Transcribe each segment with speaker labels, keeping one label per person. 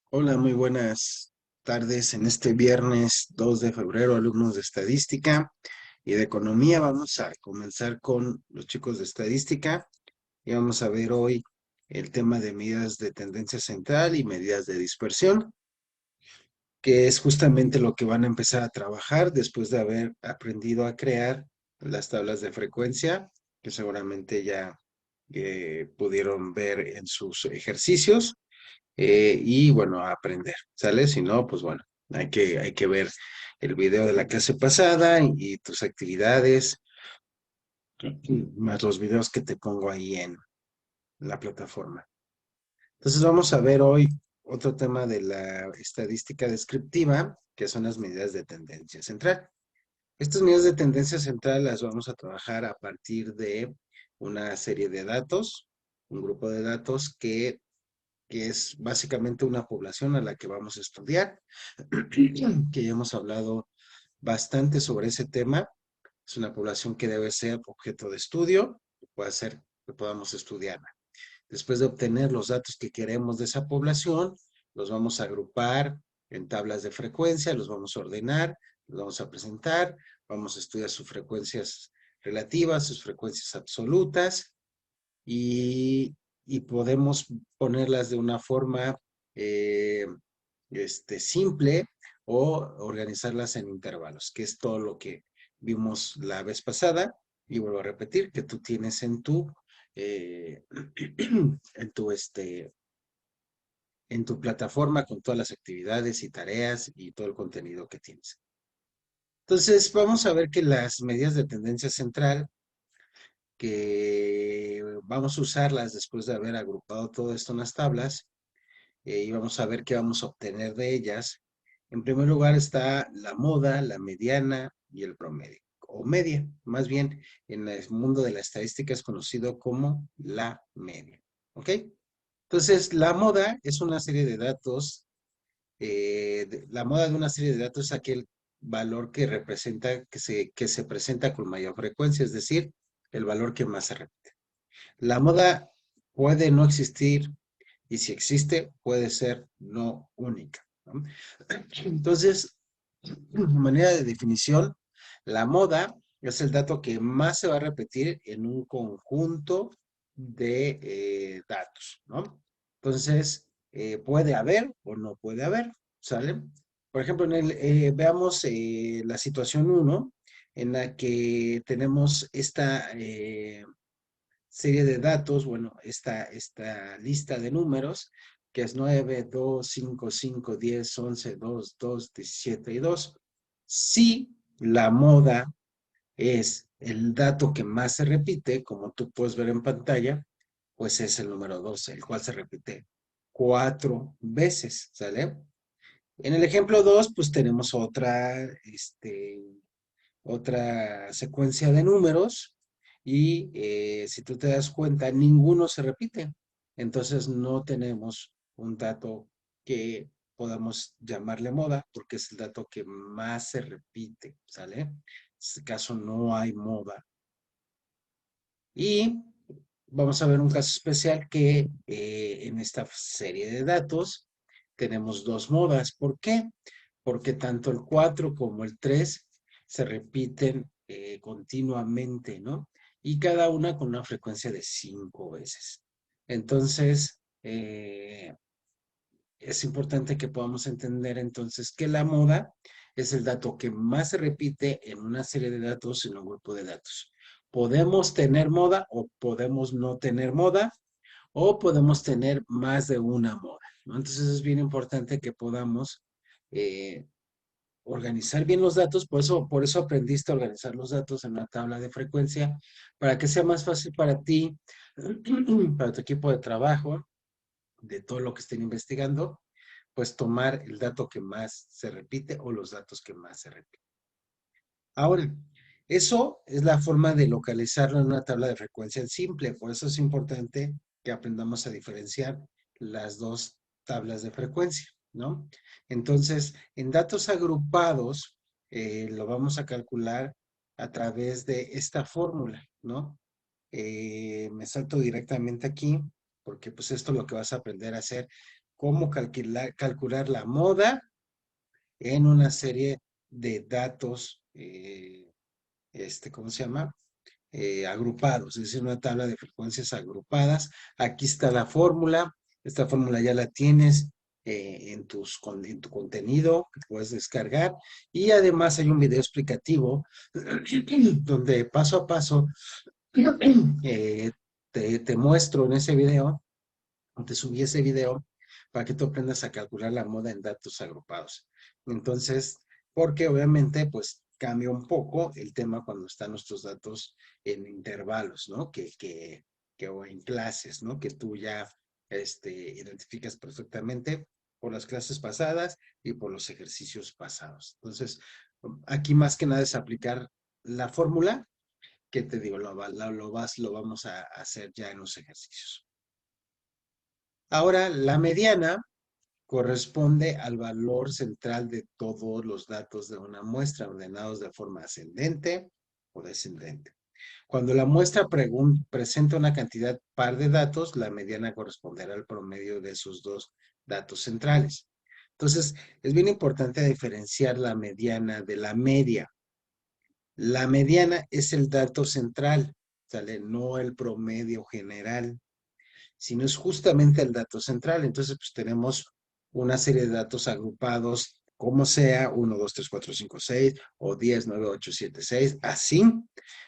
Speaker 1: Hola, muy buenas tardes. En este viernes 2 de febrero, alumnos de estadística y de economía, vamos a comenzar con los chicos de estadística y vamos a ver hoy el tema de medidas de tendencia central y medidas de dispersión, que es justamente lo que van a empezar a trabajar después de haber aprendido a crear las tablas de frecuencia, que seguramente ya pudieron ver en sus ejercicios y bueno, a aprender, ¿sale? Si no, pues bueno, hay que ver el video de la clase pasada y tus actividades, más los videos que te pongo ahí en la plataforma. Entonces vamos a ver hoy otro tema de la estadística descriptiva, que son las medidas de tendencia central. Estas medidas de tendencia central las vamos a trabajar a partir de una serie de datos, un grupo de datos que es básicamente una población a la que vamos a estudiar, que ya hemos hablado bastante sobre ese tema. Es una población que debe ser objeto de estudio, que pueda ser que podamos estudiarla. Después de obtener los datos que queremos de esa población, los vamos a agrupar en tablas de frecuencia, los vamos a ordenar, los vamos a presentar, vamos a estudiar sus frecuencias relativas, sus frecuencias absolutas, y, y podemos ponerlas de una forma eh, simple o organizarlas en intervalos, que es todo lo que vimos la vez pasada. Y vuelvo a repetir que tú tienes eh, en en tu plataforma con todas las actividades y tareas y todo el contenido que tienes. Entonces, vamos a ver que las medidas de tendencia central que vamos a usarlas después de haber agrupado todo esto en las tablas y vamos a ver qué vamos a obtener de ellas. En primer lugar está la moda, la mediana y el promedio, o media, más bien en el mundo de la estadística es conocido como la media. ¿Ok? Entonces, la moda es una serie de datos, la moda de una serie de datos es aquel valor que representa, que se presenta con mayor frecuencia, es decir, el valor que más se repite. La moda puede no existir y si existe puede ser no única, ¿no? Entonces, de manera de definición, la moda es el dato que más se va a repetir en un conjunto de datos, ¿no? Entonces, puede haber o no puede haber, ¿sale? Por ejemplo, veamos la situación uno en la que tenemos esta serie de datos, bueno, esta lista de números, que es 9, 2, 5, 5, 10, 11, 2, 2, 17 y 2. Si la moda es el dato que más se repite, como tú puedes ver en pantalla, pues es el número 12, el cual se repite 4 veces, ¿sale? En el ejemplo 2, pues tenemos otra secuencia de números y si tú te das cuenta, ninguno se repite. Entonces no tenemos un dato que podamos llamarle moda porque es el dato que más se repite, ¿sale? En este caso no hay moda. Y vamos a ver un caso especial que en esta serie de datos tenemos dos modas. ¿Por qué? Porque tanto el 4 como el 3 se repiten continuamente, ¿no? Y cada una con una frecuencia de 5 veces. Entonces, es importante que podamos entender entonces que la moda es el dato que más se repite en una serie de datos en un grupo de datos. Podemos tener moda o podemos no tener moda o podemos tener más de una moda, ¿no? Entonces es bien importante que podamos eh, organizar bien los datos, por eso aprendiste a organizar los datos en una tabla de frecuencia, para que sea más fácil para ti, para tu equipo de trabajo, de todo lo que estén investigando, pues tomar el dato que más se repite o los datos que más se repiten. Ahora, eso es la forma de localizarlo en una tabla de frecuencia simple, por eso es importante que aprendamos a diferenciar las dos tablas de frecuencia, ¿no? Entonces, en datos agrupados, lo vamos a calcular a través de esta fórmula, ¿no? Me salto directamente aquí porque pues esto es lo que vas a aprender a hacer, cómo calcular la moda en una serie de datos, ¿cómo se llama? Agrupados, es decir, una tabla de frecuencias agrupadas. Aquí está la fórmula, esta fórmula ya la tienes en tu contenido que puedes descargar y además hay un video explicativo donde paso a paso eh, te muestro en ese video, te subí ese video para que tú aprendas a calcular la moda en datos agrupados. Entonces, porque obviamente, pues cambia un poco el tema cuando están nuestros datos en intervalos, ¿no? O en clases, ¿no? Que tú ya identificas perfectamente por las clases pasadas y por los ejercicios pasados. Entonces, aquí más que nada es aplicar la fórmula que te digo, lo vamos a hacer ya en los ejercicios. Ahora, la mediana corresponde al valor central de todos los datos de una muestra ordenados de forma ascendente o descendente. Cuando la muestra presenta una cantidad par de datos, la mediana corresponderá al promedio de esos dos datos centrales. Entonces, es bien importante diferenciar la mediana de la media. La mediana es el dato central, ¿sale? No el promedio general, sino es justamente el dato central. Entonces, pues tenemos una serie de datos agrupados, como sea, 1, 2, 3, 4, 5, 6, o 10, 9, 8, 7, 6, así.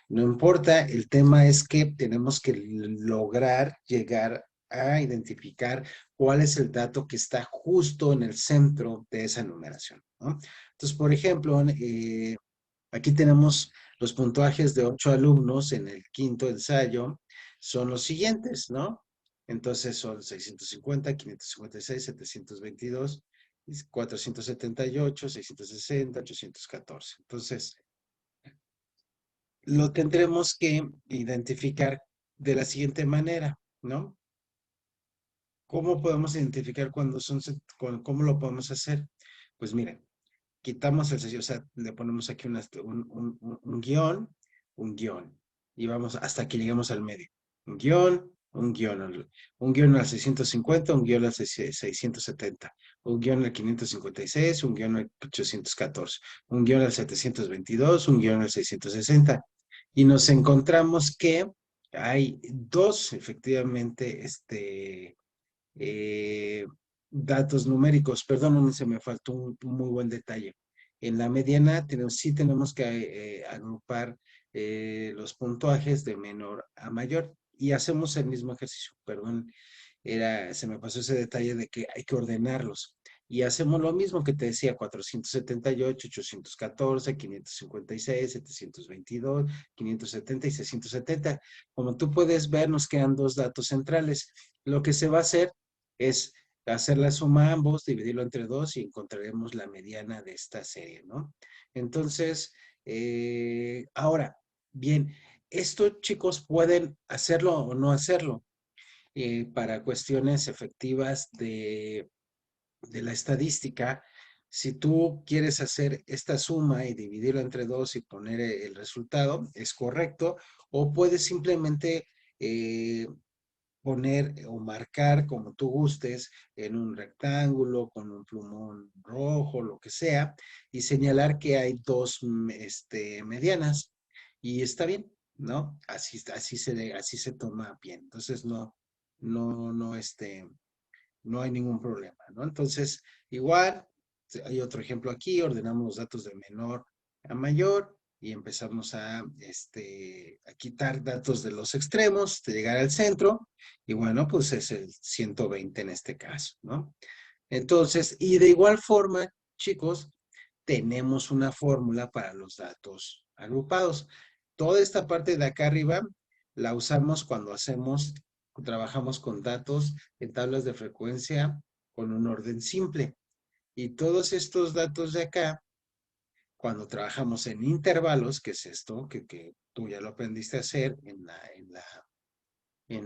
Speaker 1: No importa, el tema es que tenemos que lograr llegar a identificar cuál es el dato que está justo en el centro de esa numeración, ¿no? Entonces, por ejemplo, aquí tenemos los puntuajes de 8 alumnos en el quinto ensayo, son los siguientes, ¿no? Entonces son 650, 556, 722, 478, 660, 814. Entonces, lo tendremos que identificar de la siguiente manera, ¿no? ¿Cómo podemos identificar cuando cómo lo podemos hacer? Pues miren, quitamos el sello, o sea, le ponemos aquí un guión, y vamos hasta que lleguemos al medio. Un guión al 650, un guión al 670, un guión al 556, un guión al 814, un guión al 722, un guión al 660. Y nos encontramos que hay dos, efectivamente, eh, datos numéricos. Perdón, se me faltó un muy buen detalle. En la mediana sí tenemos que agrupar los puntuajes de menor a mayor y hacemos el mismo ejercicio. Perdón, se me pasó ese detalle de que hay que ordenarlos. Y hacemos lo mismo que te decía, 478, 814, 556, 722, 570 y 670. Como tú puedes ver, nos quedan dos datos centrales. Lo que se va a hacer es hacer la suma a ambos, dividirlo entre dos y encontraremos la mediana de esta serie, ¿no? Entonces, ahora, bien, esto chicos pueden hacerlo o no hacerlo para cuestiones efectivas de la estadística. Si tú quieres hacer esta suma y dividirla entre dos y poner el resultado, es correcto, o puedes simplemente poner o marcar como tú gustes en un rectángulo con un plumón rojo, lo que sea, y señalar que hay dos medianas y está bien, ¿no? Así se toma bien. Entonces no, no, no hay ningún problema, ¿no? Entonces, igual, hay otro ejemplo aquí, ordenamos los datos de menor a mayor y empezamos a quitar datos de los extremos, de llegar al centro, y bueno, pues es el 120 en este caso, ¿no? Entonces, y de igual forma, chicos, tenemos una fórmula para los datos agrupados. Toda esta parte de acá arriba la usamos cuando trabajamos con datos en tablas de frecuencia con un orden simple. Y todos estos datos de acá, cuando trabajamos en intervalos, que es esto, que tú ya lo aprendiste a hacer en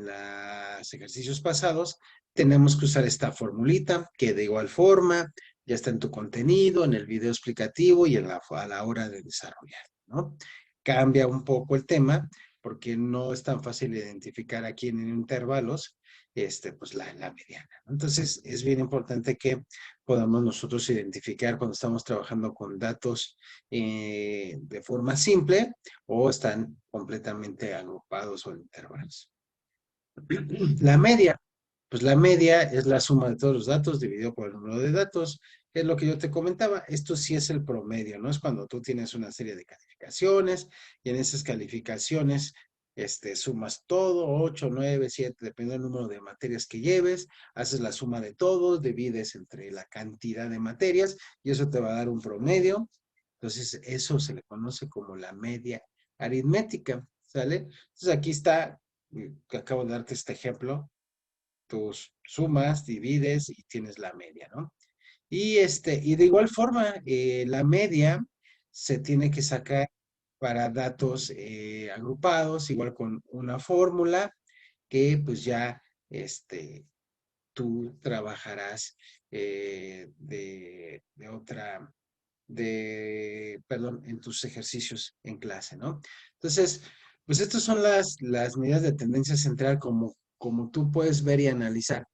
Speaker 1: los ejercicios pasados, tenemos que usar esta formulita que de igual forma ya está en tu contenido, en el video explicativo y a la hora de desarrollar, ¿no? Cambia un poco el tema porque no es tan fácil identificar aquí en intervalos pues la mediana. Entonces, es bien importante que podamos nosotros identificar cuando estamos trabajando con datos de forma simple o están completamente agrupados o en intervalos. La media, pues la media es la suma de todos los datos dividido por el número de datos, que es lo que yo te comentaba. Esto sí es el promedio, ¿no? Es cuando tú tienes una serie de calificaciones y en esas calificaciones sumas todo, 8, 9, 7, depende del número de materias que lleves, haces la suma de todos, divides entre la cantidad de materias y eso te va a dar un promedio. Entonces, eso se le conoce como la media aritmética, ¿sale? Entonces, aquí está, que acabo de darte este ejemplo, tus sumas, divides y tienes la media, ¿no? Y de igual forma, la media se tiene que sacar para datos agrupados, igual con una fórmula que pues ya tú trabajarás de otra, perdón, en tus ejercicios en clase, ¿no? Entonces, pues estas son las medidas de tendencia central como tú puedes ver y analizar.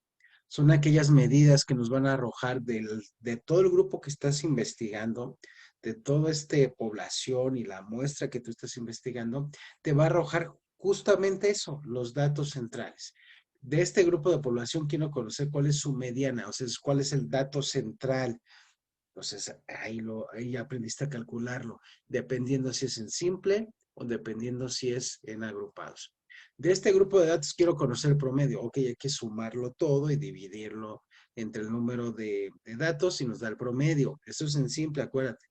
Speaker 1: Son aquellas medidas que nos van a arrojar de todo el grupo que estás investigando, de toda esta población y la muestra que tú estás investigando, te va a arrojar justamente eso, los datos centrales. De este grupo de población quiero conocer cuál es su mediana, o sea, cuál es el dato central. Entonces, ahí ya aprendiste a calcularlo, dependiendo si es en simple o dependiendo si es en agrupados. De este grupo de datos quiero conocer el promedio. Ok, hay que sumarlo todo y dividirlo entre el número de datos y nos da el promedio. Eso es en simple, acuérdate.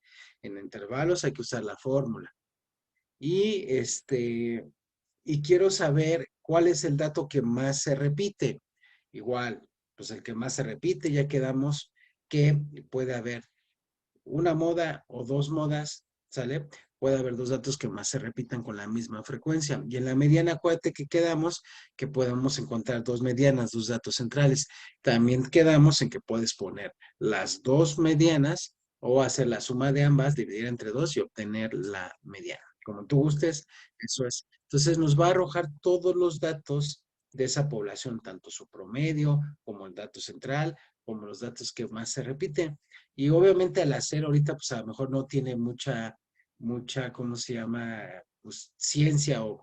Speaker 1: En intervalos hay que usar la fórmula. Y quiero saber cuál es el dato que más se repite. Igual, pues el que más se repite, ya quedamos que puede haber una moda o dos modas, ¿sale? Puede haber dos datos que más se repitan con la misma frecuencia. Y en la mediana, acuérdate que quedamos que podemos encontrar dos medianas, dos datos centrales. También quedamos en que puedes poner las dos medianas o hacer la suma de ambas, dividir entre dos y obtener la mediana. Como tú gustes, eso es. Entonces nos va a arrojar todos los datos de esa población, tanto su promedio como el dato central, como los datos que más se repiten. Y obviamente al hacer ahorita, pues a lo mejor no tiene mucha, ¿cómo se llama? Pues ciencia o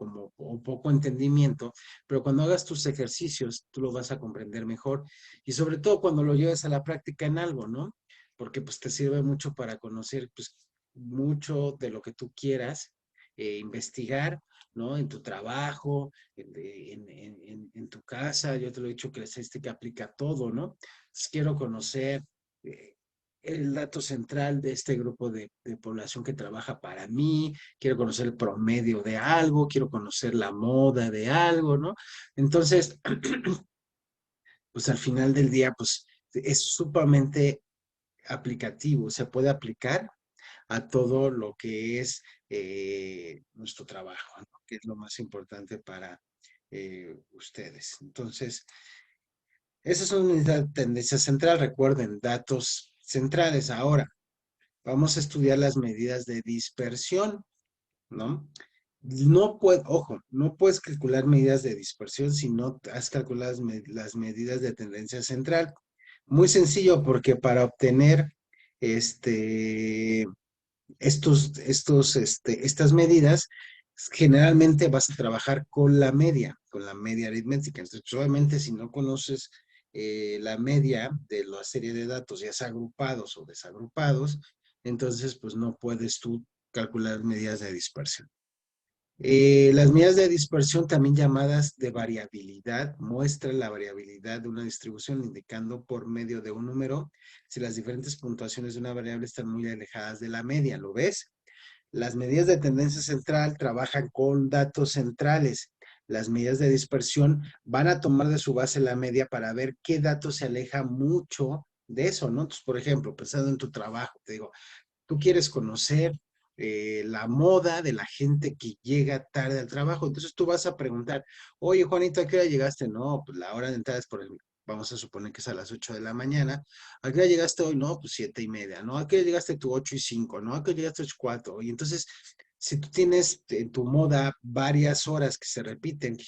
Speaker 1: poco entendimiento, pero cuando hagas tus ejercicios, tú lo vas a comprender mejor y sobre todo cuando lo lleves a la práctica en algo, ¿no? Porque pues te sirve mucho para conocer, pues, mucho de lo que tú quieras investigar, ¿no? En tu trabajo, en tu casa, yo te lo he dicho que la estadística aplica a todo, ¿no? Entonces, quiero conocer eh, el dato central de este grupo de población que trabaja para mí, quiero conocer el promedio de algo, quiero conocer la moda de algo, ¿no? Entonces, pues al final del día, pues es sumamente aplicativo, se puede aplicar a todo lo que es nuestro trabajo, ¿no? Que es lo más importante para ustedes. Entonces, esas son las tendencias central, recuerden, datos centrales. Ahora, vamos a estudiar las medidas de dispersión, ¿no? Ojo, no puedes calcular medidas de dispersión si no has calculado las medidas de tendencia central. Muy sencillo, porque para obtener este, estas medidas, generalmente vas a trabajar con la media aritmética. Entonces, obviamente, si no conoces la media de la serie de datos, ya sea agrupados o desagrupados, entonces, pues no puedes tú calcular medidas de dispersión. Las medidas de dispersión, también llamadas de variabilidad, muestran la variabilidad de una distribución indicando por medio de un número si las diferentes puntuaciones de una variable están muy alejadas de la media. ¿Lo ves? Las medidas de tendencia central trabajan con datos centrales. Las medidas de dispersión van a tomar de su base la media para ver qué dato se aleja mucho de eso, ¿no? Entonces, por ejemplo, pensando en tu trabajo, te digo, tú quieres conocer la moda de la gente que llega tarde al trabajo. Entonces tú vas a preguntar, oye, Juanito, ¿a qué hora llegaste? No, pues la hora de entrada es vamos a suponer que es a las 8 de la mañana. ¿A qué hora llegaste hoy? No, pues 7:30, ¿no? ¿A qué hora llegaste tú? 8:05, ¿no? ¿A qué hora llegaste 8:04? Y entonces, si tú tienes en tu moda varias horas que se repiten, que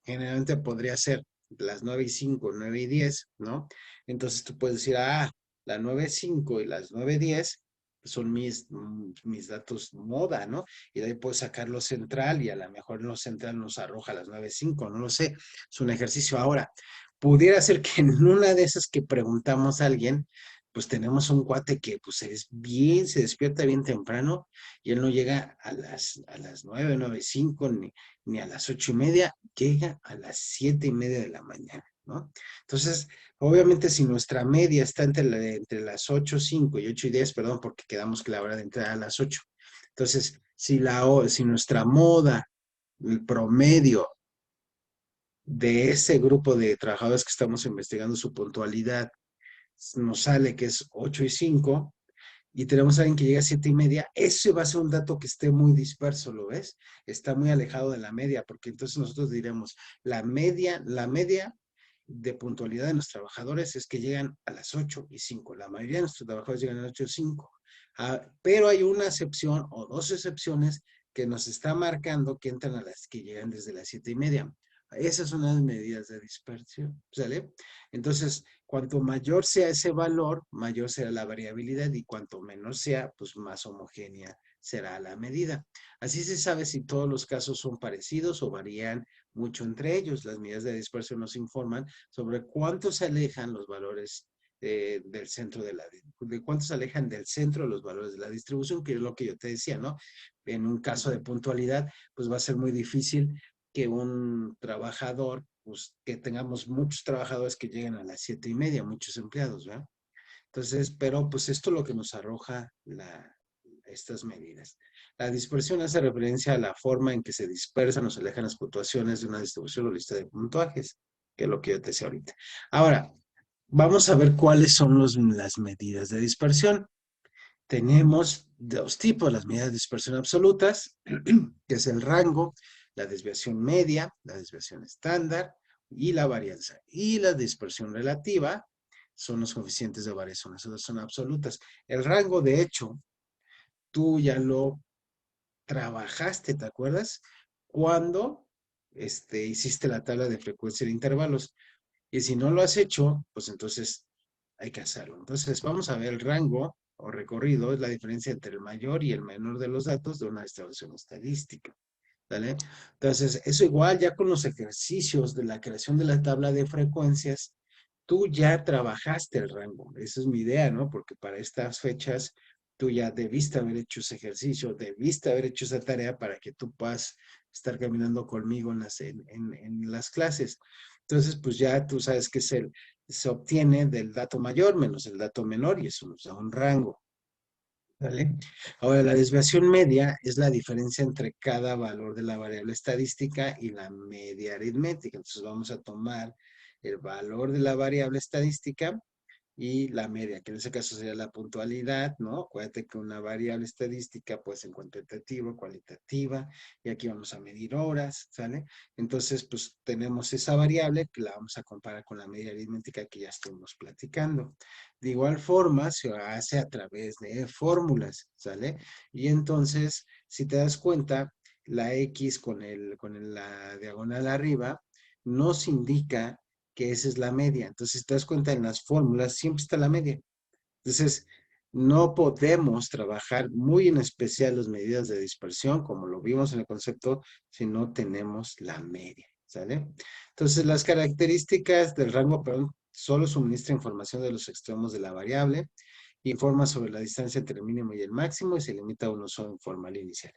Speaker 1: generalmente podría ser las 9:05, 9:10, ¿no? Entonces tú puedes decir, las 9:05 y las 9:10 son mis datos moda, ¿no? Y de ahí puedo sacar lo central y a lo mejor lo central nos arroja a las 9:05, no lo sé. Es un ejercicio. Ahora, pudiera ser que en una de esas que preguntamos a alguien, pues tenemos un cuate que pues se despierta bien temprano y él no llega a las 9, 9:05 ni a las 8:30, llega a las 7:30 de la mañana, ¿no? Entonces, obviamente si nuestra media está entre las 8:05 y 8:10, perdón, porque quedamos que la hora de entrar a las 8. Entonces, si nuestra moda, el promedio de ese grupo de trabajadores que estamos investigando su puntualidad, nos sale que es 8:05, y tenemos a alguien que llega a 7:30, ese va a ser un dato que esté muy disperso, ¿lo ves? Está muy alejado de la media, porque entonces nosotros diremos, la media de puntualidad de nuestros trabajadores es que llegan a las 8:05. La mayoría de nuestros trabajadores llegan a las 8:05. Pero hay una excepción o dos excepciones que nos está marcando que entran a las que llegan desde las 7:30. Esas son las medidas de dispersión, ¿sale? Entonces, cuanto mayor sea ese valor, mayor será la variabilidad, y cuanto menor sea, pues más homogénea será la medida. Así se sabe si todos los casos son parecidos o varían mucho entre ellos. Las medidas de dispersión nos informan sobre cuánto se alejan los valores del centro de cuánto se alejan del centro los valores de la distribución, que es lo que yo te decía, ¿no? En un caso de puntualidad, pues va a ser muy difícil que un trabajador, pues que tengamos muchos trabajadores que lleguen a las 7:30, muchos empleados, ¿verdad? Entonces, pero pues esto es lo que nos arroja estas medidas. La dispersión hace referencia a la forma en que se dispersan o se alejan las puntuaciones de una distribución o lista de puntuajes, que es lo que yo te decía ahorita. Ahora, vamos a ver cuáles son las medidas de dispersión. Tenemos dos tipos, las medidas de dispersión absolutas, que es el rango, la desviación media, la desviación estándar y la varianza. Y la dispersión relativa son los coeficientes de variación, esas son absolutas. El rango, de hecho, tú ya lo trabajaste, ¿te acuerdas? Cuando hiciste la tabla de frecuencia de intervalos. Y si no lo has hecho, pues entonces hay que hacerlo. Entonces vamos a ver el rango o recorrido, es la diferencia entre el mayor y el menor de los datos de una distribución estadística. ¿Vale? Entonces, eso igual ya con los ejercicios de la creación de la tabla de frecuencias, tú ya trabajaste el rango. Esa es mi idea, ¿no? Porque para estas fechas tú ya debiste haber hecho ese ejercicio, debiste haber hecho esa tarea para que tú puedas estar caminando conmigo en las clases. Entonces, pues ya tú sabes que se obtiene del dato mayor menos el dato menor, y eso nos da un rango. ¿Vale? Ahora, la desviación media es la diferencia entre cada valor de la variable estadística y la media aritmética. Entonces vamos a tomar el valor de la variable estadística y la media, que en ese caso sería la puntualidad, ¿no? Acuérdate que una variable estadística puede ser cuantitativa, cualitativa, y aquí vamos a medir horas, ¿sale? Entonces, pues tenemos esa variable que la vamos a comparar con la media aritmética que ya estuvimos platicando. De igual forma, se hace a través de fórmulas, ¿sale? Y entonces, si te das cuenta, la X con la diagonal arriba nos indica que esa es la media. Entonces, si te das cuenta, en las fórmulas siempre está la media. Entonces, no podemos trabajar muy en especial las medidas de dispersión, como lo vimos en el concepto, si no tenemos la media, ¿sale? Entonces, las características del rango, perdón, solo suministra información de los extremos de la variable, informa sobre la distancia entre el mínimo y el máximo y se limita a un uso informal inicial.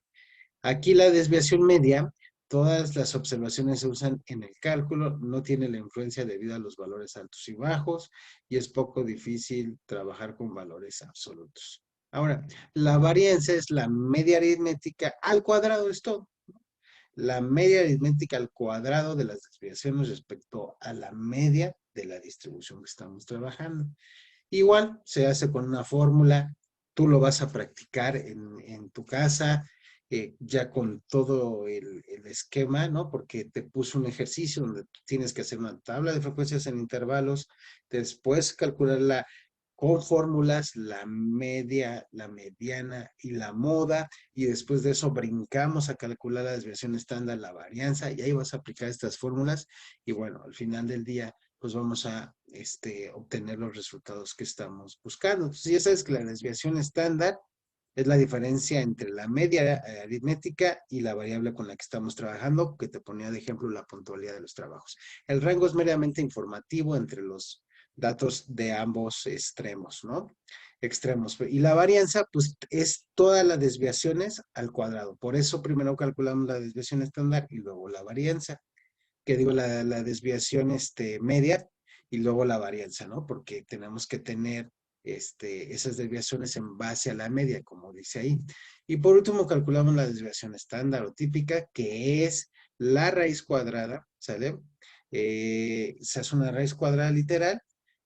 Speaker 1: Aquí la desviación media, todas las observaciones se usan en el cálculo, no tiene la influencia debido a los valores altos y bajos, y es poco difícil trabajar con valores absolutos. Ahora, la varianza es la media aritmética al cuadrado, es todo. La media aritmética al cuadrado de las desviaciones respecto a la media de la distribución que estamos trabajando. Igual se hace con una fórmula, tú lo vas a practicar en tu casa, ya con todo el esquema, ¿no? Porque te puso un ejercicio donde tú tienes que hacer una tabla de frecuencias en intervalos, después calcularla con fórmulas, la media, la mediana y la moda, y después de eso brincamos a calcular la desviación estándar, la varianza, y ahí vas a aplicar estas fórmulas, y bueno, al final del día, pues vamos a obtener los resultados que estamos buscando. Entonces, ya sabes que la desviación estándar es la diferencia entre la media aritmética y la variable con la que estamos trabajando, que te ponía de ejemplo la puntualidad de los trabajos. El rango es meramente informativo entre los datos de ambos extremos, ¿no? Extremos. Y la varianza, pues, es todas las desviaciones al cuadrado. Por eso primero calculamos la desviación estándar y luego la varianza, que digo, la desviación media y luego la varianza, ¿no? Porque tenemos que tener esas desviaciones en base a la media, como dice ahí. Y por último, calculamos la desviación estándar o típica, que es la raíz cuadrada, ¿sale? Se hace una raíz cuadrada literal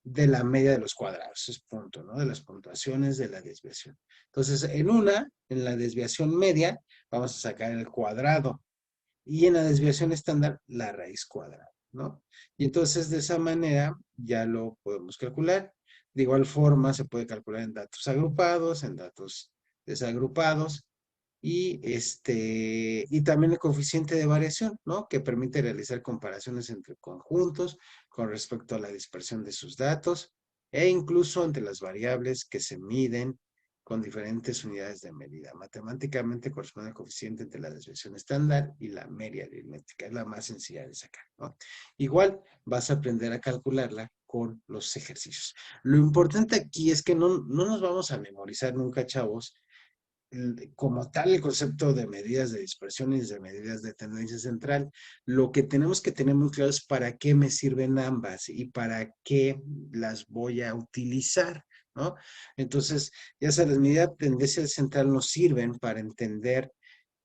Speaker 1: de la media de los cuadrados, es punto, ¿no? De las puntuaciones de la desviación. Entonces, en la desviación media, vamos a sacar el cuadrado y en la desviación estándar la raíz cuadrada, ¿no? Y entonces de esa manera ya lo podemos calcular. De igual forma se puede calcular en datos agrupados, en datos desagrupados y también el coeficiente de variación, ¿no? Que permite realizar comparaciones entre conjuntos con respecto a la dispersión de sus datos e incluso entre las variables que se miden con diferentes unidades de medida. Matemáticamente corresponde al coeficiente entre la desviación estándar y la media aritmética. Es la más sencilla de sacar, ¿no? Igual vas a aprender a calcularla con los ejercicios. Lo importante aquí es que no nos vamos a memorizar nunca, chavos, como tal el concepto de medidas de dispersión y de medidas de tendencia central. Lo que tenemos que tener muy claro es para qué me sirven ambas y para qué las voy a utilizar, ¿no? Entonces, ya sabes, las medidas de tendencia central nos sirven para entender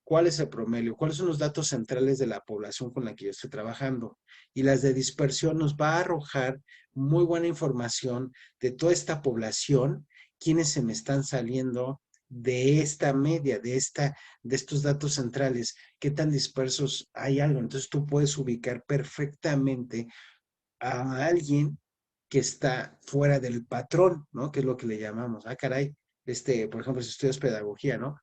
Speaker 1: cuál es el promedio, cuáles son los datos centrales de la población con la que yo estoy trabajando. Y las de dispersión nos va a arrojar muy buena información de toda esta población, quiénes se me están saliendo de esta media, de estos datos centrales, qué tan dispersos hay algo. Entonces tú puedes ubicar perfectamente a alguien que está fuera del patrón, ¿no? Que es lo que le llamamos. Ah, caray, por ejemplo, si estudias pedagogía, ¿no?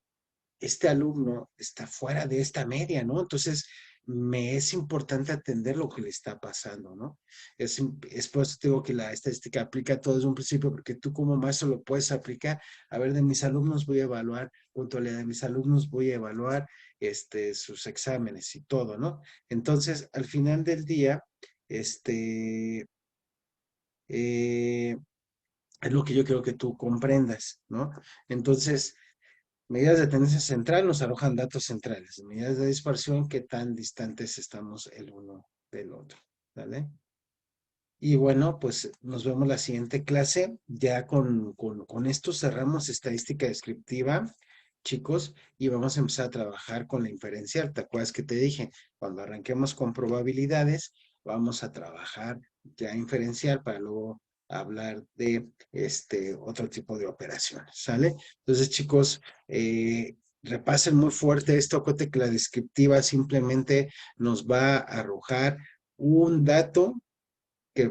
Speaker 1: Este alumno está fuera de esta media, ¿no? Entonces, me es importante atender lo que le está pasando, ¿no? Es por eso te digo que la estadística aplica todo desde un principio, porque tú como maestro lo puedes aplicar. A ver, de mis alumnos voy a evaluar puntualidad, de mis alumnos voy a evaluar sus exámenes y todo, ¿no? Entonces, al final del día, eh, es lo que yo quiero que tú comprendas, ¿no? Entonces, medidas de tendencia central nos arrojan datos centrales. Medidas de dispersión, qué tan distantes estamos el uno del otro. ¿Vale? Y bueno, pues nos vemos la siguiente clase. Ya con esto cerramos estadística descriptiva, chicos, y vamos a empezar a trabajar con la inferencial. ¿Te acuerdas que te dije? Cuando arranquemos con probabilidades, vamos a trabajar ya inferencial para luego hablar de otro tipo de operaciones, ¿sale? Entonces, chicos, repasen muy fuerte esto. Acuérdate que la descriptiva simplemente nos va a arrojar un dato que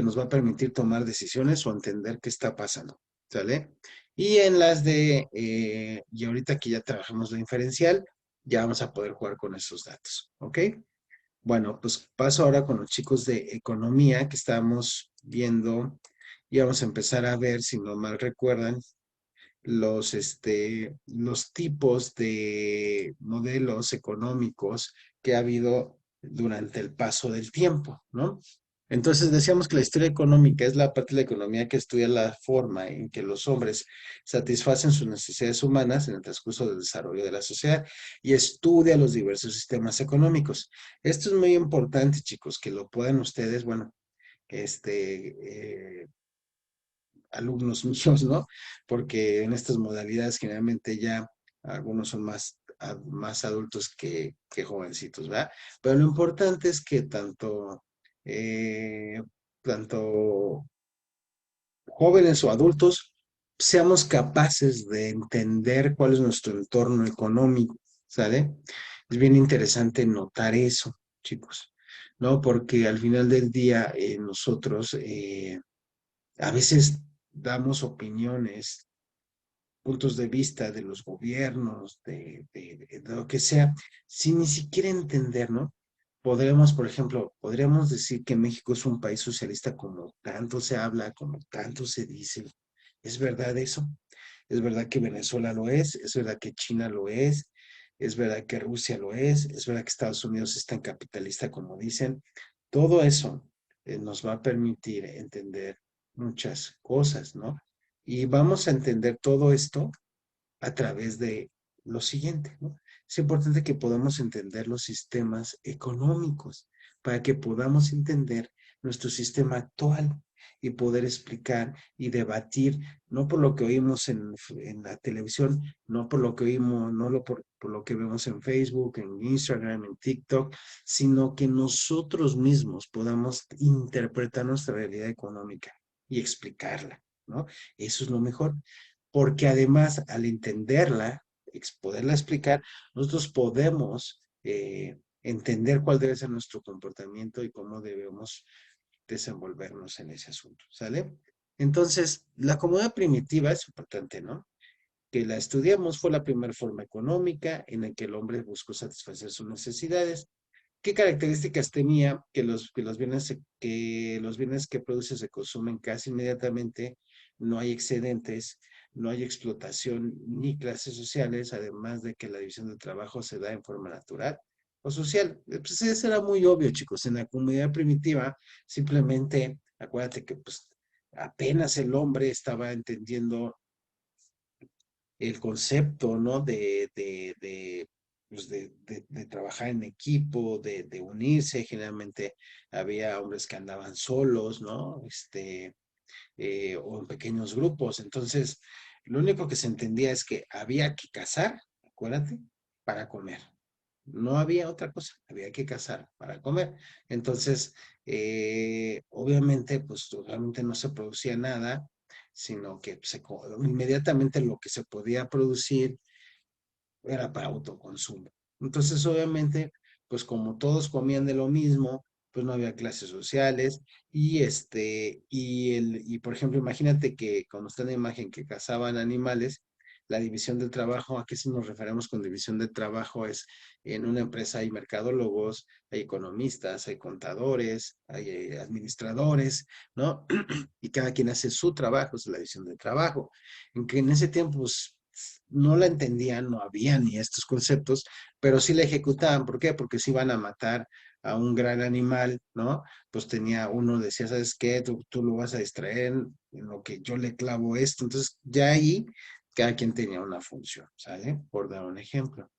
Speaker 1: nos va a permitir tomar decisiones o entender qué está pasando, ¿sale? Y en las y ahorita que ya trabajamos la inferencial, ya vamos a poder jugar con esos datos, ¿ok? Bueno, pues paso ahora con los chicos de economía que estamos viendo y vamos a empezar a ver, si no mal recuerdan, los tipos de modelos económicos que ha habido durante el paso del tiempo, ¿no? Entonces decíamos que la historia económica es la parte de la economía que estudia la forma en que los hombres satisfacen sus necesidades humanas en el transcurso del desarrollo de la sociedad y estudia los diversos sistemas económicos. Esto es muy importante, chicos, que lo puedan ustedes, bueno, alumnos míos, ¿no? Porque en estas modalidades generalmente ya algunos son más adultos que jovencitos, ¿verdad? Pero lo importante es que eh, tanto jóvenes o adultos seamos capaces de entender cuál es nuestro entorno económico, ¿sale? Es bien interesante notar eso, chicos, ¿no? Porque al final del día nosotros a veces damos opiniones, puntos de vista de los gobiernos, de lo que sea, sin ni siquiera entender, ¿no? Podremos, por ejemplo, podríamos decir que México es un país socialista como tanto se habla, como tanto se dice. ¿Es verdad eso? ¿Es verdad que Venezuela lo es verdad que China lo es verdad que Rusia lo es verdad que Estados Unidos es tan capitalista como dicen? Todo eso nos va a permitir entender muchas cosas, ¿no? Y vamos a entender todo esto a través de lo siguiente, ¿no? Es importante que podamos entender los sistemas económicos para que podamos entender nuestro sistema actual y poder explicar y debatir, no por lo que oímos en la televisión, no por lo que oímos, no por lo que vemos en Facebook, en Instagram, en TikTok, sino que nosotros mismos podamos interpretar nuestra realidad económica y explicarla, ¿no? Eso es lo mejor porque además al entenderla, poderla explicar, nosotros podemos entender cuál debe ser nuestro comportamiento y cómo debemos desenvolvernos en ese asunto, ¿sale? Entonces, la comunidad primitiva es importante, ¿no? Que la estudiamos fue la primera forma económica en la que el hombre buscó satisfacer sus necesidades. ¿Qué características tenía? Que los bienes que produce se consumen casi inmediatamente, no hay excedentes, no hay explotación ni clases sociales, además de que la división del trabajo se da en forma natural o social. Pues eso era muy obvio, chicos. En la comunidad primitiva, simplemente, acuérdate que pues apenas el hombre estaba entendiendo el concepto, ¿no? Pues de trabajar en equipo, de unirse. Generalmente había hombres que andaban solos, ¿no? O en pequeños grupos. Entonces, lo único que se entendía es que había que cazar, acuérdate, para comer. No había otra cosa, había que cazar para comer. Entonces, obviamente, pues realmente no se producía nada, sino que inmediatamente lo que se podía producir era para autoconsumo. Entonces, obviamente, pues como todos comían de lo mismo, pues no había clases sociales y por ejemplo, imagínate que cuando está en la imagen que cazaban animales, la división del trabajo, ¿a qué se nos referimos con división de trabajo? Es en una empresa hay mercadólogos, hay economistas, hay contadores, hay administradores, ¿no? Y cada quien hace su trabajo, es la división de trabajo. En que en ese tiempo, pues, no la entendían, no había ni estos conceptos, pero sí la ejecutaban. ¿Por qué? Porque si iban a matar a un gran animal, ¿no? Pues tenía uno, decía, ¿sabes qué? Tú lo vas a distraer en lo que yo le clavo esto. Entonces, ya ahí cada quien tenía una función, ¿sale? Por dar un ejemplo.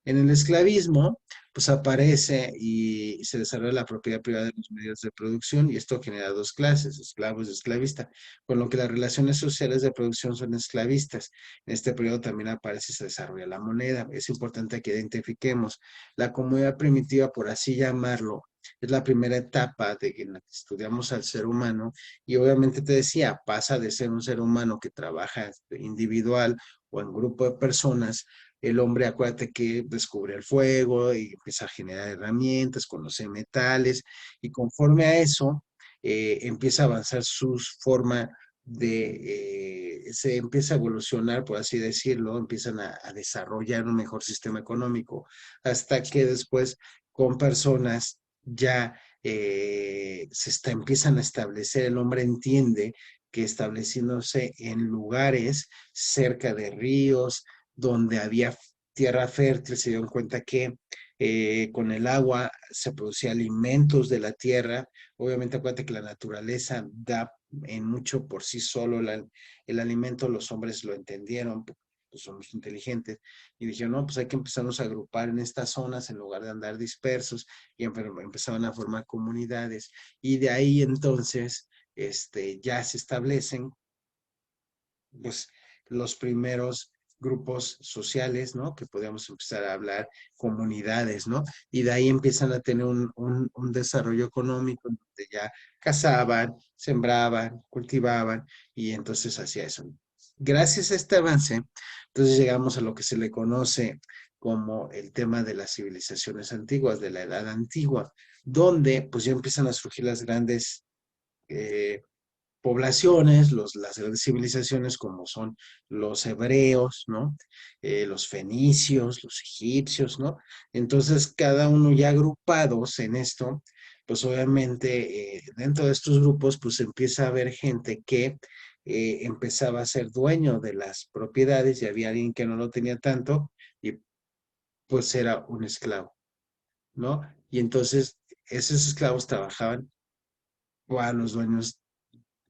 Speaker 1: En el esclavismo, pues aparece y se desarrolla la propiedad privada de los medios de producción y esto genera dos clases, esclavos y esclavista, con lo que las relaciones sociales de producción son esclavistas. En este periodo también aparece y se desarrolla la moneda. Es importante que identifiquemos la comunidad primitiva, por así llamarlo, es la primera etapa en la que estudiamos al ser humano y obviamente te decía, pasa de ser un ser humano que trabaja individual o en grupo de personas el hombre, acuérdate que descubre el fuego y empieza a generar herramientas, conoce metales, y conforme a eso empieza a avanzar su forma se empieza a evolucionar, por así decirlo, empiezan a desarrollar un mejor sistema económico, hasta que después con personas ya empiezan a establecer, el hombre entiende que estableciéndose en lugares cerca de ríos, donde había tierra fértil, se dieron cuenta que con el agua se producía alimentos de la tierra. Obviamente, acuérdate que la naturaleza da en mucho por sí solo el alimento, los hombres lo entendieron, pues somos inteligentes, y dijeron, no, pues hay que empezarnos a agrupar en estas zonas en lugar de andar dispersos, y empezaron a formar comunidades, y de ahí entonces ya se establecen pues, los primeros grupos sociales, ¿no? Que podíamos empezar a hablar, comunidades, ¿no? Y de ahí empiezan a tener un desarrollo económico donde ya cazaban, sembraban, cultivaban y entonces hacía eso. Gracias a este avance, entonces llegamos a lo que se le conoce como el tema de las civilizaciones antiguas, de la edad antigua, donde pues ya empiezan a surgir las grandes poblaciones, las grandes civilizaciones como son los hebreos, ¿no? Los fenicios, los egipcios, ¿no? Entonces, cada uno ya agrupados en esto, pues obviamente dentro de estos grupos, pues empieza a haber gente que empezaba a ser dueño de las propiedades y había alguien que no lo tenía tanto y pues era un esclavo, ¿no? Y entonces esos esclavos trabajaban para los dueños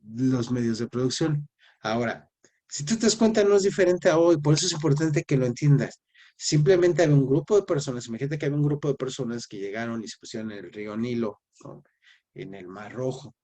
Speaker 1: los medios de producción. Ahora, si tú te das cuenta, no es diferente a hoy, por eso es importante que lo entiendas. Simplemente había un grupo de personas, imagínate que había un grupo de personas que llegaron y se pusieron en el río Nilo, ¿no? En el Mar Rojo.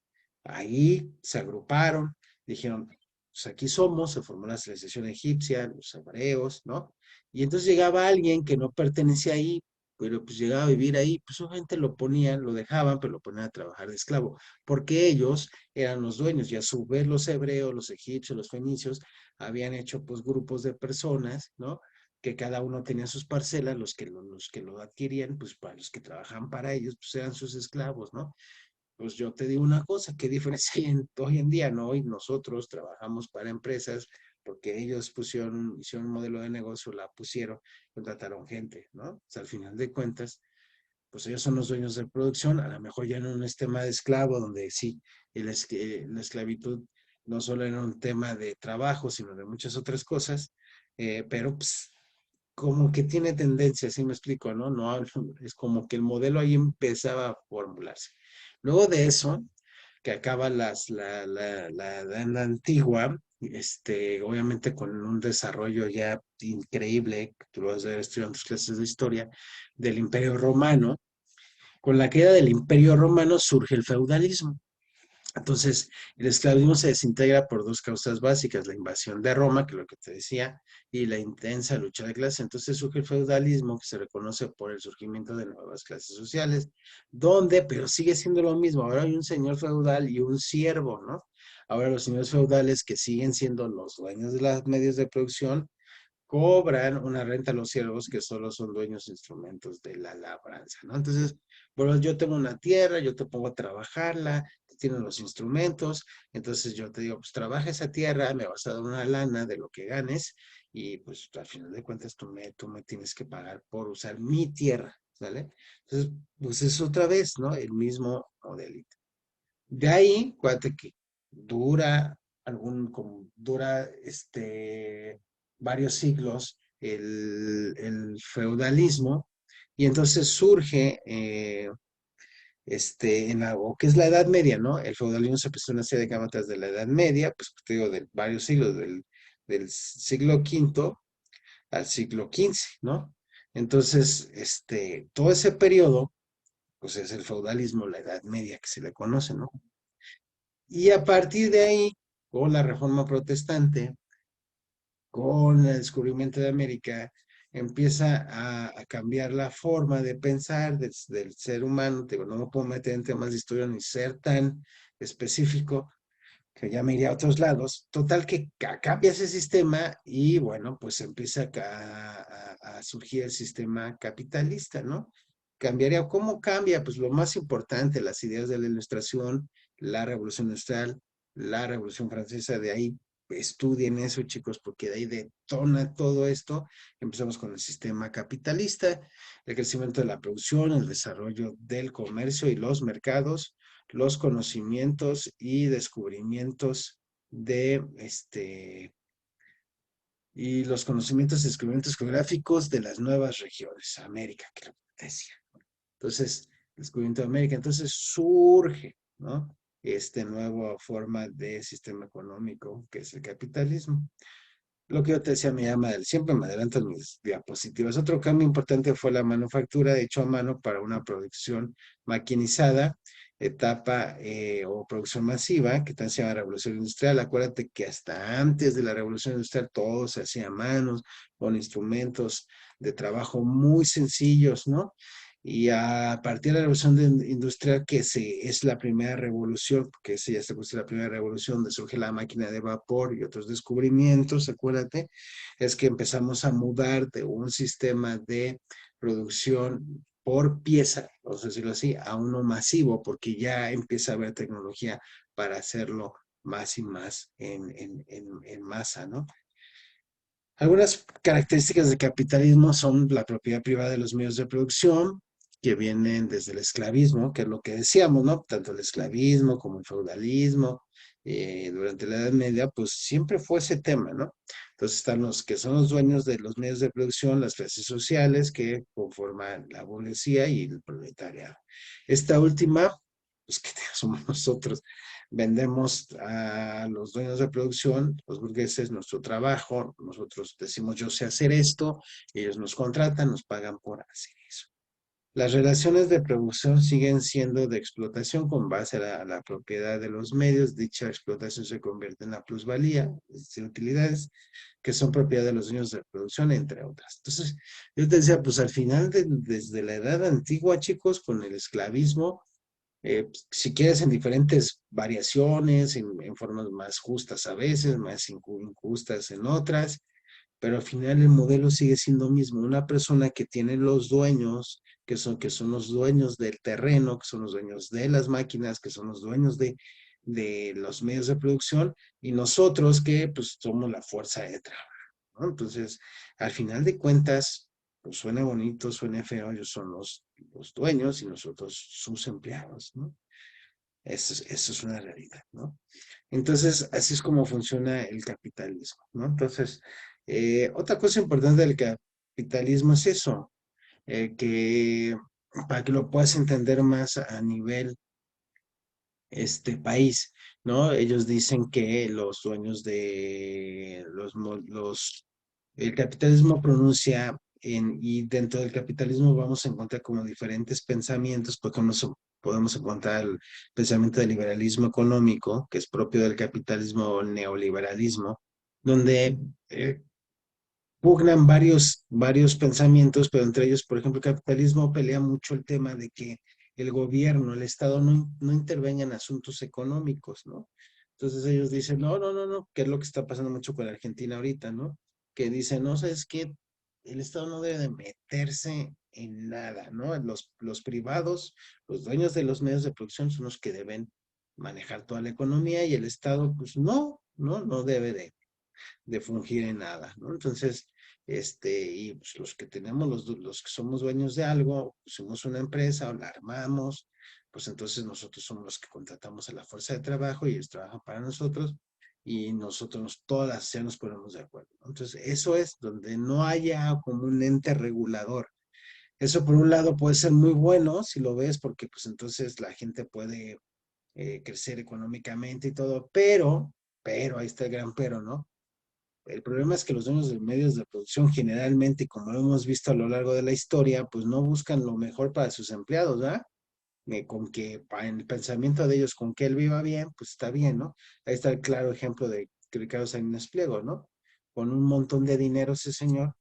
Speaker 1: Ahí se agruparon, dijeron, pues aquí somos, se formó la civilización egipcia, los hebreos, ¿no? Y entonces llegaba alguien que no pertenecía ahí, pero pues llegaba a vivir ahí, pues obviamente lo ponían, lo dejaban, pero lo ponían a trabajar de esclavo, porque ellos eran los dueños y a su vez los hebreos, los egipcios, los fenicios habían hecho pues grupos de personas, ¿no? Que cada uno tenía sus parcelas, los que lo adquirían, pues para los que trabajaban para ellos, pues eran sus esclavos, ¿no? Pues yo te digo una cosa, ¿qué diferencia hay hoy en día? No, hoy nosotros trabajamos para empresas porque ellos hicieron un modelo de negocio, la pusieron, contrataron gente, ¿no? O sea, al final de cuentas, pues ellos son los dueños de producción, a lo mejor ya no en un tema de esclavo, donde sí, la esclavitud no solo era un tema de trabajo, sino de muchas otras cosas, pero pues como que tiene tendencia, así me explico, ¿no? No es como que el modelo ahí empezaba a formularse. Luego de eso, que acaba la edad antigua, obviamente con un desarrollo ya increíble, que tú lo vas a ver estudiando en tus clases de historia, del Imperio Romano. Con la caída del Imperio Romano surge el feudalismo. Entonces, el esclavismo se desintegra por dos causas básicas, la invasión de Roma, que es lo que te decía, y la intensa lucha de clases. Entonces surge el feudalismo, que se reconoce por el surgimiento de nuevas clases sociales, donde, pero sigue siendo lo mismo, ahora hay un señor feudal y un siervo, ¿no? Ahora los señores feudales que siguen siendo los dueños de los medios de producción, cobran una renta a los siervos que solo son dueños de instrumentos de la labranza, ¿no? Entonces, bueno, yo tengo una tierra, yo te pongo a trabajarla, tú tienes los instrumentos, entonces yo te digo, pues trabaja esa tierra, me vas a dar una lana de lo que ganes y pues al final de cuentas tú me tienes que pagar por usar mi tierra, ¿vale? Entonces, pues es otra vez, ¿no? El mismo modelito. De ahí, acuérdate que dura dura varios siglos el feudalismo, y entonces surge o que es la Edad Media, ¿no? El feudalismo se empezó en una serie de cámaras de la Edad Media, pues te digo, de varios siglos, del siglo quinto al siglo XV, ¿no? Entonces, todo ese periodo, pues es el feudalismo, la Edad Media que se le conoce, ¿no? Y a partir de ahí, con la Reforma Protestante, con el descubrimiento de América, empieza a cambiar la forma de pensar del ser humano. Te digo, no me puedo meter en temas de historia ni ser tan específico, que ya me iría a otros lados. Total que cambia ese sistema y bueno, pues empieza a surgir el sistema capitalista, ¿no? Cambiaría, ¿cómo cambia? Pues lo más importante, las ideas de la ilustración, la revolución industrial, la revolución francesa, de ahí estudien eso, chicos, porque de ahí detona todo esto. Empezamos con el sistema capitalista, el crecimiento de la producción, el desarrollo del comercio y los mercados, los conocimientos y descubrimientos de y los conocimientos y descubrimientos geográficos de las nuevas regiones, América, que lo decía. Entonces, el descubrimiento de América, entonces surge, ¿no? Esta nueva forma de sistema económico que es el capitalismo. Lo que yo te decía me llama, siempre me adelanto en mis diapositivas. Otro cambio importante fue la manufactura, hecho a mano para una producción maquinizada, etapa o producción masiva, que también se llama revolución industrial. Acuérdate que hasta antes de la revolución industrial todo se hacía a manos, con instrumentos de trabajo muy sencillos, ¿no? Y a partir de la revolución industrial, es la primera revolución, porque esa ya se puso la primera revolución, donde surge la máquina de vapor y otros descubrimientos, acuérdate, es que empezamos a mudar de un sistema de producción por pieza, vamos a decirlo así, a uno masivo, porque ya empieza a haber tecnología para hacerlo más y más en masa, ¿no? Algunas características del capitalismo son la propiedad privada de los medios de producción, que vienen desde el esclavismo, que es lo que decíamos, ¿no? Tanto el esclavismo como el feudalismo, durante la Edad Media, pues siempre fue ese tema, ¿no? Entonces están los que son los dueños de los medios de producción, las clases sociales que conforman la burguesía y el proletariado. Esta última, pues que somos nosotros, vendemos a los dueños de producción, los burgueses, nuestro trabajo, nosotros decimos yo sé hacer esto, ellos nos contratan, nos pagan por hacer eso. Las relaciones de producción siguen siendo de explotación con base a la propiedad de los medios. Dicha explotación se convierte en la plusvalía, es decir, utilidades que son propiedad de los dueños de producción, entre otras. Entonces, yo te decía, pues al final, desde la edad antigua, chicos, con el esclavismo, si quieres en diferentes variaciones, en formas más justas a veces, más injustas en otras, pero al final el modelo sigue siendo mismo. Una persona que tiene los dueños, que son los dueños del terreno, que son los dueños de las máquinas, que son los dueños de los medios de producción, y nosotros que pues somos la fuerza de trabajo, ¿no? Entonces, al final de cuentas, pues suena bonito, suena feo, ellos son los dueños y nosotros sus empleados, ¿no? Eso es una realidad, ¿no? Entonces, así es como funciona el capitalismo, ¿no? Entonces, otra cosa importante del capitalismo es eso, que para que lo puedas entender más a nivel país, ¿no? Ellos dicen que los dueños de el capitalismo pronuncia y dentro del capitalismo vamos a encontrar como diferentes pensamientos, porque podemos encontrar el pensamiento del liberalismo económico, que es propio del capitalismo o el neoliberalismo, donde pugnan varios pensamientos, pero entre ellos, por ejemplo, el capitalismo pelea mucho el tema de que el gobierno, el Estado no intervenga en asuntos económicos, ¿no? Entonces ellos dicen, no, que es lo que está pasando mucho con Argentina ahorita, ¿no? Que dicen, no, ¿sabes qué? El Estado no debe de meterse en nada, ¿no? Los privados, los dueños de los medios de producción son los que deben manejar toda la economía y el Estado, pues no debe de fungir en nada, ¿no? Entonces, y pues los que tenemos, los que somos dueños de algo, pues somos una empresa o la armamos, pues entonces nosotros somos los que contratamos a la fuerza de trabajo y ellos trabajan para nosotros y nosotros todas ya nos ponemos de acuerdo, ¿no? Entonces, eso es donde no haya como un ente regulador. Eso por un lado puede ser muy bueno si lo ves porque pues entonces la gente puede crecer económicamente y todo, pero, ahí está el gran pero, ¿no? El problema es que los dueños de medios de producción generalmente, como lo hemos visto a lo largo de la historia, pues no buscan lo mejor para sus empleados, ¿verdad? Con que en el pensamiento de ellos, con que él viva bien, pues está bien, ¿no? Ahí está el claro ejemplo de Ricardo Salinas Pliego, ¿no? Con un montón de dinero ese señor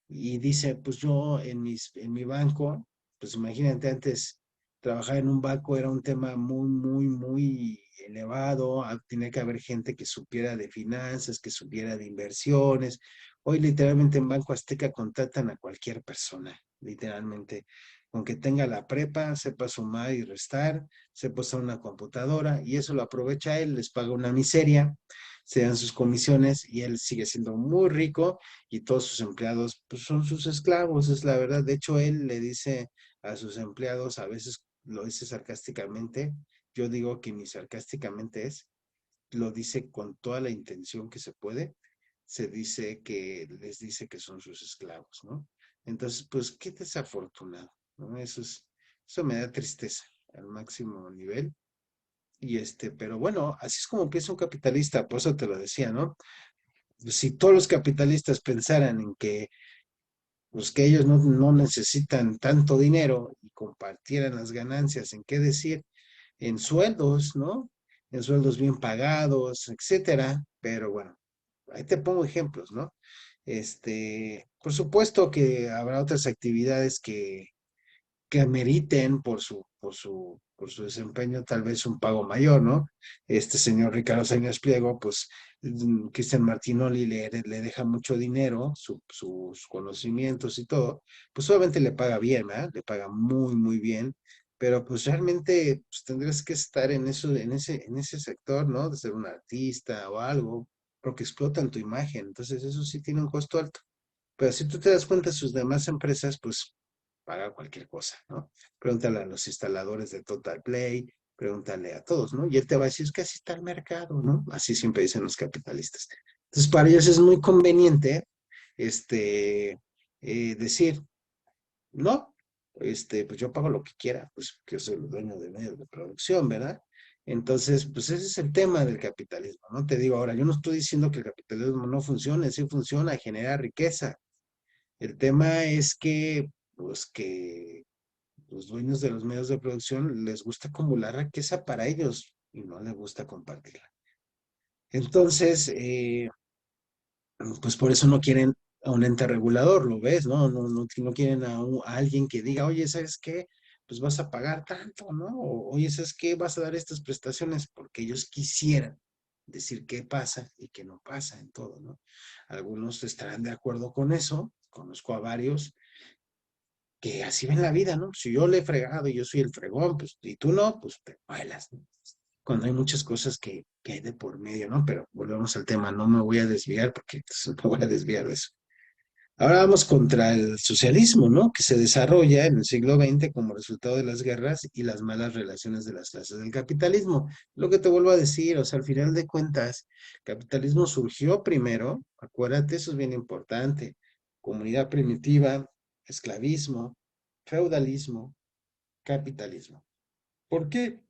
Speaker 1: y dice, pues yo en mi banco, pues imagínate antes, trabajar en un banco era un tema muy elevado, tenía que haber gente que supiera de finanzas, que supiera de inversiones. Hoy literalmente en Banco Azteca contratan a cualquier persona, literalmente, con que tenga la prepa, sepa sumar y restar, sepa usar una computadora y eso lo aprovecha él, les paga una miseria, se dan sus comisiones y él sigue siendo muy rico y todos sus empleados pues, son sus esclavos, es la verdad. De hecho, él le dice a sus empleados, a veces lo dice sarcásticamente, yo digo que ni sarcásticamente es, lo dice con toda la intención que se puede, se dice que les dice que son sus esclavos, ¿no? Entonces, pues qué desafortunado, ¿no? Eso me da tristeza al máximo nivel. Pero bueno, así es como empieza un capitalista, por eso te lo decía, ¿no? Si todos los capitalistas pensaran en que pues que ellos no necesitan tanto dinero y compartieran las ganancias, ¿en qué decir? En sueldos, ¿no? En sueldos bien pagados, etcétera. Pero bueno, ahí te pongo ejemplos, ¿no? Por supuesto que habrá otras actividades que ameriten por su desempeño tal vez un pago mayor, ¿no? Este señor Ricardo Salinas Pliego, pues Cristian Martinoli le deja mucho dinero, sus conocimientos y todo, pues obviamente le paga bien, ¿verdad? Le paga muy bien. pero pues realmente pues, tendrías que estar en eso, en ese sector, ¿no? De ser un artista o algo, porque explotan tu imagen. Entonces eso sí tiene un costo alto. Pero si tú te das cuenta, sus demás empresas, pues paga cualquier cosa, ¿no? Pregúntale a los instaladores de Total Play, pregúntale a todos, ¿no? Y él te va a decir, es que así está el mercado, ¿no? Así siempre dicen los capitalistas. Entonces, para ellos es muy conveniente, decir, no, pues yo pago lo que quiera, pues que yo soy el dueño de medios de producción, ¿verdad? Entonces, pues ese es el tema del capitalismo, ¿no? Te digo ahora, yo no estoy diciendo que el capitalismo no funcione, sí funciona, genera riqueza. El tema es que, pues que los dueños de los medios de producción les gusta acumular riqueza para ellos y no les gusta compartirla. Entonces, pues por eso no quieren a un ente regulador, ¿lo ves? No quieren a alguien que diga, oye, ¿sabes qué? Pues vas a pagar tanto, ¿no? O, oye, ¿sabes qué? Vas a dar estas prestaciones porque ellos quisieran decir qué pasa y qué no pasa en todo, ¿no? Algunos estarán de acuerdo con eso, conozco a varios que así ven la vida, ¿no? Si yo le he fregado y yo soy el fregón, pues, y tú no, pues te bailas, ¿no? Cuando hay muchas cosas que hay de por medio, ¿no? Pero volvemos al tema, no me voy a desviar porque pues, me voy a desviar de eso. Ahora vamos contra el socialismo, ¿no? Que se desarrolla en el siglo XX como resultado de las guerras y las malas relaciones de las clases del capitalismo. Lo que te vuelvo a decir, o sea, al final de cuentas, el capitalismo surgió primero, acuérdate, eso es bien importante, comunidad primitiva, esclavismo, feudalismo, capitalismo. ¿Por qué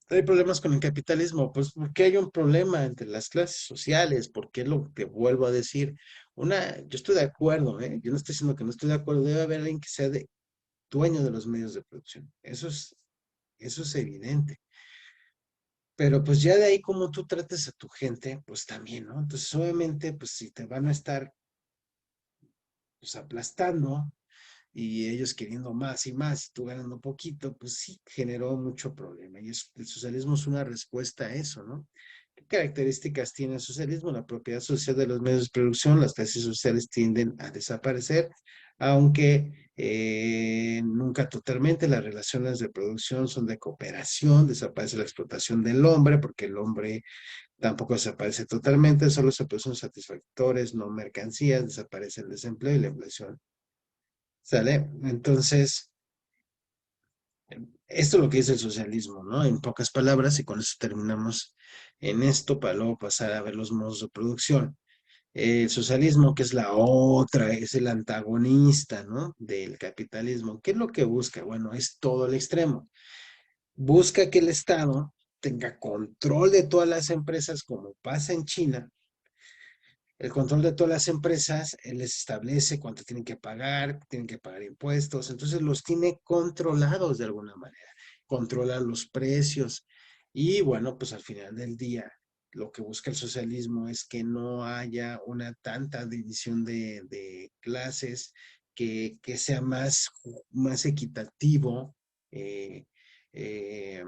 Speaker 1: hay problemas con el capitalismo? Pues porque hay un problema entre las clases sociales, porque es lo que vuelvo a decir. Yo estoy de acuerdo, ¿eh? Yo no estoy diciendo que no estoy de acuerdo, debe haber alguien que sea dueño de los medios de producción. Eso es evidente. Pero pues ya de ahí como tú trates a tu gente, pues también, ¿no? Entonces, obviamente, pues si te van a estar pues aplastando, y ellos queriendo más y más, y tú ganando poquito, pues sí generó mucho problema. Y el socialismo es una respuesta a eso, ¿no? ¿Qué características tiene el socialismo? La propiedad social de los medios de producción, las clases sociales tienden a desaparecer, aunque nunca totalmente. Las relaciones de producción son de cooperación, desaparece la explotación del hombre, porque el hombre tampoco desaparece totalmente, solo se producen satisfactores, no mercancías, desaparece el desempleo y la inflación. ¿Sale? Entonces, esto es lo que dice el socialismo, ¿no? En pocas palabras, y con eso terminamos en esto para luego pasar a ver los modos de producción. El socialismo, que es la otra, es el antagonista, ¿no? Del capitalismo. ¿Qué es lo que busca? Bueno, es todo el extremo. Busca que el Estado tenga control de todas las empresas, como pasa en China, el control de todas las empresas, él les establece cuánto tienen que pagar impuestos, entonces los tiene controlados de alguna manera, controla los precios y bueno, pues al final del día lo que busca el socialismo es que no haya una tanta división de clases, que sea más equitativo, eh, eh,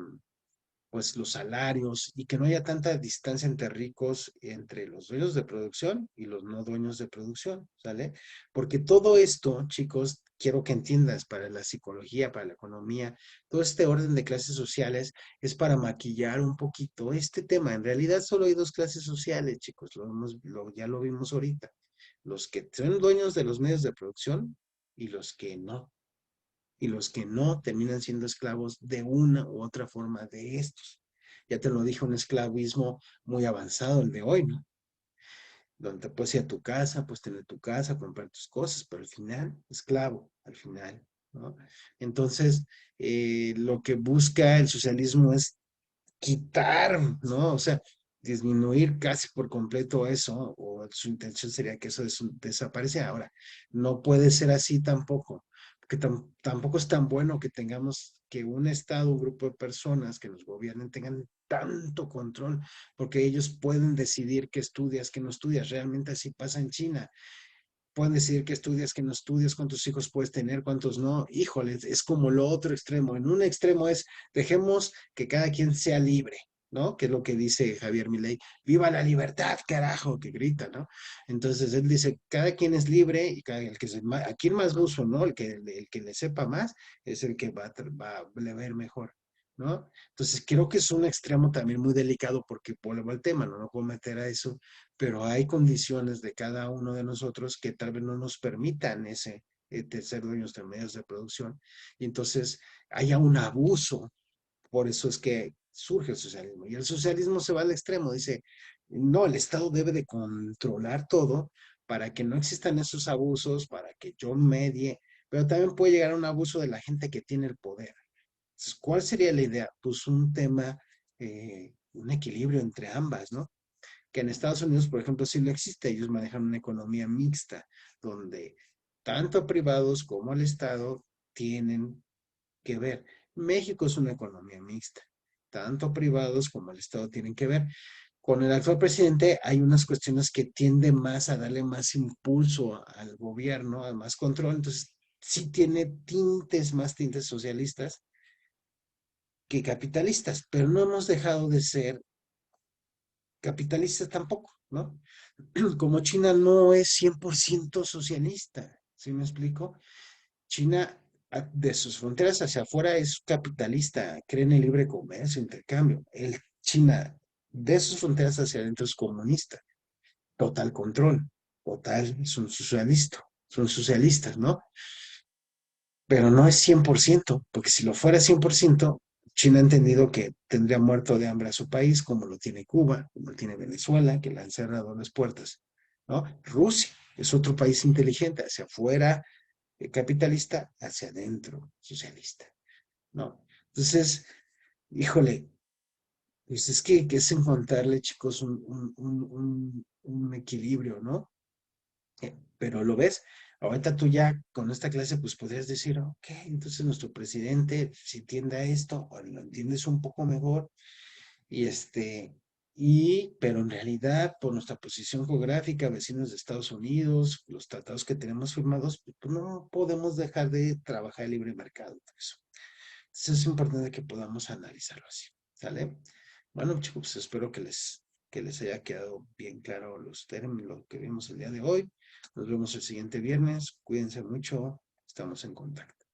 Speaker 1: pues los salarios y que no haya tanta distancia entre ricos, entre los dueños de producción y los no dueños de producción, ¿sale? Porque todo esto, chicos, quiero que entiendas para la psicología, para la economía, todo este orden de clases sociales es para maquillar un poquito este tema. En realidad solo hay dos clases sociales, chicos, ya lo vimos ahorita. Los que son dueños de los medios de producción y los que no, y los que no terminan siendo esclavos de una u otra forma de estos. Ya te lo dije, un esclavismo muy avanzado el de hoy, ¿no? Donde te puedes ir a tu casa, puedes tener tu casa, comprar tus cosas, pero al final, esclavo, al final, ¿no? Entonces, lo que busca el socialismo es quitar, ¿no? O sea, disminuir casi por completo eso, o su intención sería que eso desaparece. Ahora, no puede ser así tampoco, porque tampoco es tan bueno que tengamos que un Estado, un grupo de personas que nos gobiernen tengan tanto control, porque ellos pueden decidir qué estudias, qué no estudias. Realmente así pasa en China. Pueden decidir qué estudias, qué no estudias, cuántos hijos puedes tener, cuántos no. Híjole, es como lo otro extremo. En un extremo es, dejemos que cada quien sea libre, ¿no? Que es lo que dice Javier Milei, viva la libertad, carajo, que grita, ¿no? Entonces él dice, cada quien es libre y cada, el que se, a quien más gusto, ¿no? El que le sepa más es el que va a le ver mejor, ¿no? Entonces creo que es un extremo también muy delicado porque vuelvo al tema, no puedo meter a eso, pero hay condiciones de cada uno de nosotros que tal vez no nos permitan ese de ser dueños de medios de producción y entonces haya un abuso. Por eso es que surge el socialismo. Y el socialismo se va al extremo, dice, no, el Estado debe de controlar todo para que no existan esos abusos, para que yo medie, pero también puede llegar a un abuso de la gente que tiene el poder. Entonces, ¿cuál sería la idea? Pues un tema, un equilibrio entre ambas, ¿no? Que en Estados Unidos, por ejemplo, sí lo existe. Ellos manejan una economía mixta, donde tanto privados como el Estado tienen que ver. México es una economía mixta. Tanto privados como el Estado tienen que ver. Con el actual presidente hay unas cuestiones que tienden más a darle más impulso al gobierno, a más control. Entonces, sí tiene tintes, más tintes socialistas que capitalistas, pero no hemos dejado de ser capitalistas tampoco, ¿no? Como China no es 100% socialista, ¿sí me explico? China, de sus fronteras hacia afuera, es capitalista, cree en el libre comercio, intercambio. El China, de sus fronteras hacia adentro, es comunista, total control, total, son socialistas, ¿no? Pero no es 100%, porque si lo fuera 100%, China ha entendido que tendría muerto de hambre a su país, como lo tiene Cuba, como lo tiene Venezuela, que le han cerrado las puertas, ¿no? Rusia es otro país inteligente, hacia afuera capitalista, hacia adentro socialista, ¿no? Entonces, híjole, pues es que es encontrarle, chicos, un equilibrio, ¿no? Pero lo ves, ahorita tú ya con esta clase, pues podrías decir, ok, entonces nuestro presidente si tiende a esto, o lo entiendes un poco mejor, y pero en realidad, por nuestra posición geográfica, vecinos de Estados Unidos, los tratados que tenemos firmados, pues no podemos dejar de trabajar el libre mercado. Por eso. Entonces es importante que podamos analizarlo así, ¿sale? Bueno, chicos, pues espero que les haya quedado bien claro los términos, lo que vimos el día de hoy. Nos vemos el siguiente viernes. Cuídense mucho. Estamos en contacto.